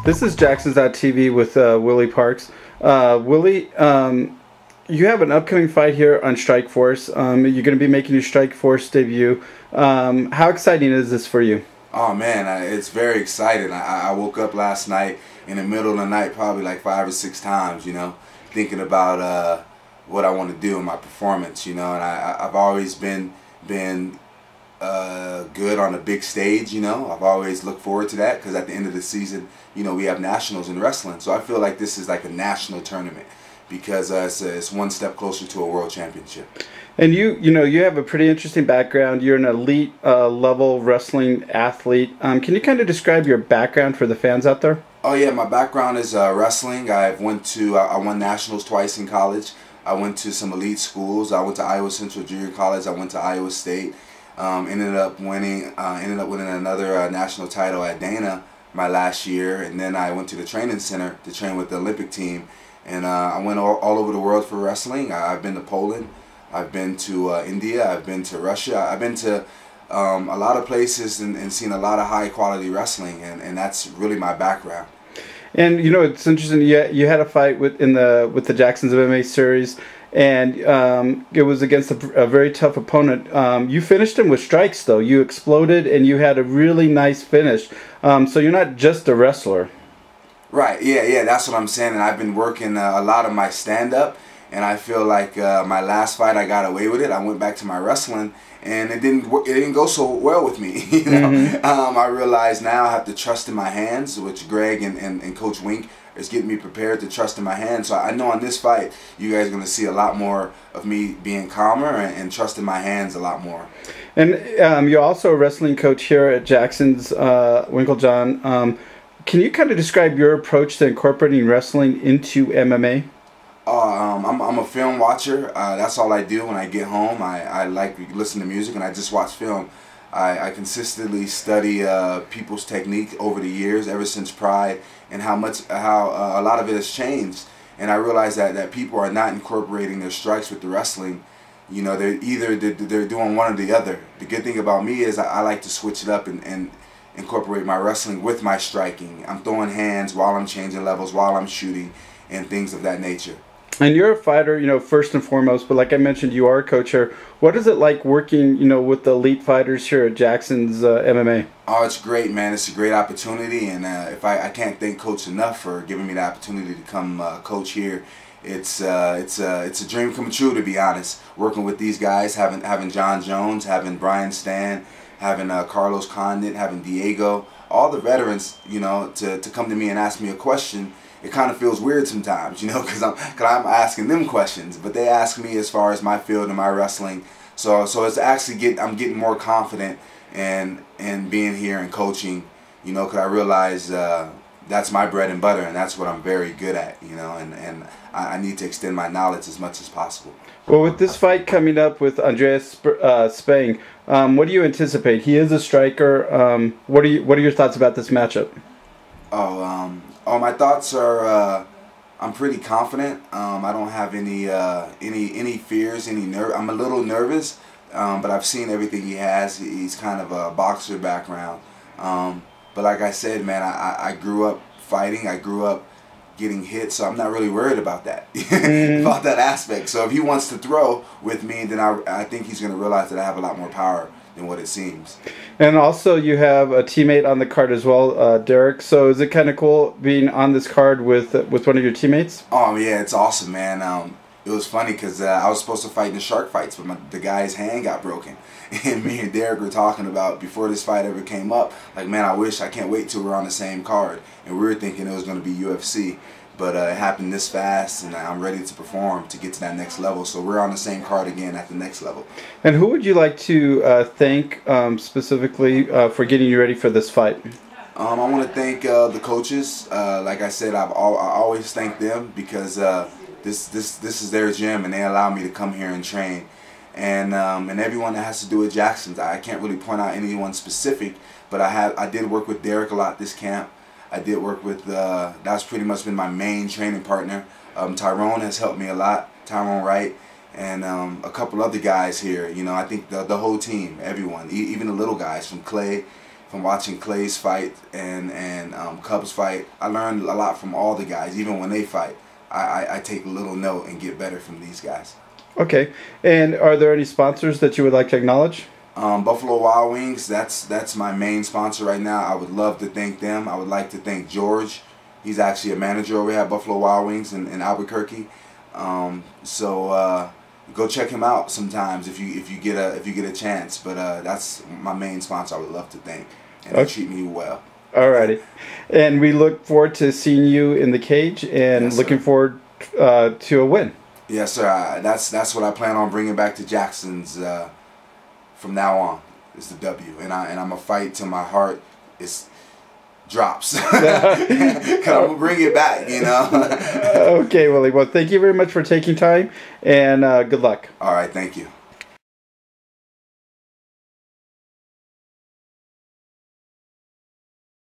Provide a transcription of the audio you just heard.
This is Jacksons.TV with Willie Parks. Willie, you have an upcoming fight here on Strikeforce. You're going to be making your Strikeforce debut. How exciting is this for you? Oh man, it's very exciting. I woke up last night in the middle of the night probably like 5 or 6 times, thinking about what I want to do in my performance, and I've always been good on a big stage, I've always looked forward to that because at the end of the season, we have nationals in wrestling. So I feel like this is like a national tournament because it's one step closer to a world championship. And you have a pretty interesting background. You're an elite level wrestling athlete. Can you kind of describe your background for the fans out there? Oh yeah, my background is wrestling. I won nationals twice in college. I went to some elite schools. I went to Iowa Central Junior College. I went to Iowa State. Ended up winning another national title at Dana my last year, and then I went to the training center to train with the Olympic team, and I went all over the world for wrestling. I've been to Poland, I've been to India, I've been to Russia, I've been to a lot of places and seen a lot of high quality wrestling, and that's really my background. And it's interesting. You had a fight with the Jacksons MMA series, and it was against a very tough opponent. You finished him with strikes, though. You exploded, and you had a really nice finish. So you're not just a wrestler. Right. Yeah. That's what I'm saying. And I've been working a lot of my stand-up, and I feel like my last fight I got away with it. I went back to my wrestling, and it didn't go so well with me. I realize now I have to trust in my hands, which Greg and Coach Wink is getting me prepared to trust in my hands. So I know on this fight, you guys are going to see a lot more of me being calmer and trusting my hands a lot more. And you're also a wrestling coach here at Jackson's Wikeljohn. Can you kind of describe your approach to incorporating wrestling into MMA? I'm a film watcher. That's all I do when I get home. I like to listen to music and I just watch film. I consistently study people's technique over the years, ever since Pride, and how a lot of it has changed. And I realize that people are not incorporating their strikes with the wrestling. They're doing one or the other. The good thing about me is I like to switch it up and incorporate my wrestling with my striking. I'm throwing hands while I'm changing levels, while I'm shooting, and things of that nature. And you're a fighter, first and foremost, but like I mentioned, you are a coach here. What is it like working, with the elite fighters here at Jackson's MMA? Oh, it's great, man. It's a great opportunity, and I can't thank Coach enough for giving me the opportunity to come coach here. It's a dream come true, to be honest. Working with these guys, having John Jones, having Brian Stan, having Carlos Condit, having Diego, all the veterans, to come to me and ask me a question. It kind of feels weird sometimes, because I'm asking them questions, but they ask me as far as my field and my wrestling. So it's actually I'm getting more confident in being here and coaching, because I realize that's my bread and butter, and that's what I'm very good at, and I need to extend my knowledge as much as possible. Well, with this fight coming up with Andreas Spang, what do you anticipate? He is a striker. What are your thoughts about this matchup? My thoughts are I'm pretty confident. I don't have any fears, any nerve. I'm a little nervous, but I've seen everything he has. He's kind of a boxer background. But like I said, man, I grew up fighting. I grew up getting hit, so I'm not really worried about that, about that aspect. So if he wants to throw with me, then I think he's going to realize that I have a lot more power than what it seems. And also you have a teammate on the card as well, Derek. So is it kind of cool being on this card with one of your teammates? Oh yeah, it's awesome, man. It was funny because I was supposed to fight in the shark fights, but the guy's hand got broken. And me and Derek were talking about before this fight ever came up, like, man, I can't wait till we're on the same card. And we were thinking it was going to be UFC. But it happened this fast, and I'm ready to perform to get to that next level. So we're on the same card again at the next level. And who would you like to thank specifically for getting you ready for this fight? I want to thank the coaches. Like I said, I always thank them because this is their gym, and they allow me to come here and train. And everyone that has to do with Jackson's. I can't really point out anyone specific, but I did work with Derek a lot this camp. I did work with, that's pretty much been my main training partner. Tyrone has helped me a lot, Tyrone Wright, and a couple other guys here. I think the whole team, everyone, even the little guys from Clay, from watching Clay's fight and Cubs fight. I learned a lot from all the guys, even when they fight. I take a little note and get better from these guys. Okay. And are there any sponsors that you would like to acknowledge? Buffalo Wild Wings, that's my main sponsor right now. I would love to thank them. I would like to thank George. He's actually a manager over here at Buffalo Wild Wings in Albuquerque. So go check him out sometimes if you get a chance. But that's my main sponsor. I would love to thank, and they treat me well. Alrighty, and we look forward to seeing you in the cage, and Yes, looking sir. forward to a win. Yes, sir. That's what I plan on bringing back to Jackson's from now on. Is the W, and I'm a fight till my heart drops. 'Cause I'm gonna bring it back, you know. Okay, Willie. Well, thank you very much for taking time, and good luck. All right, thank you.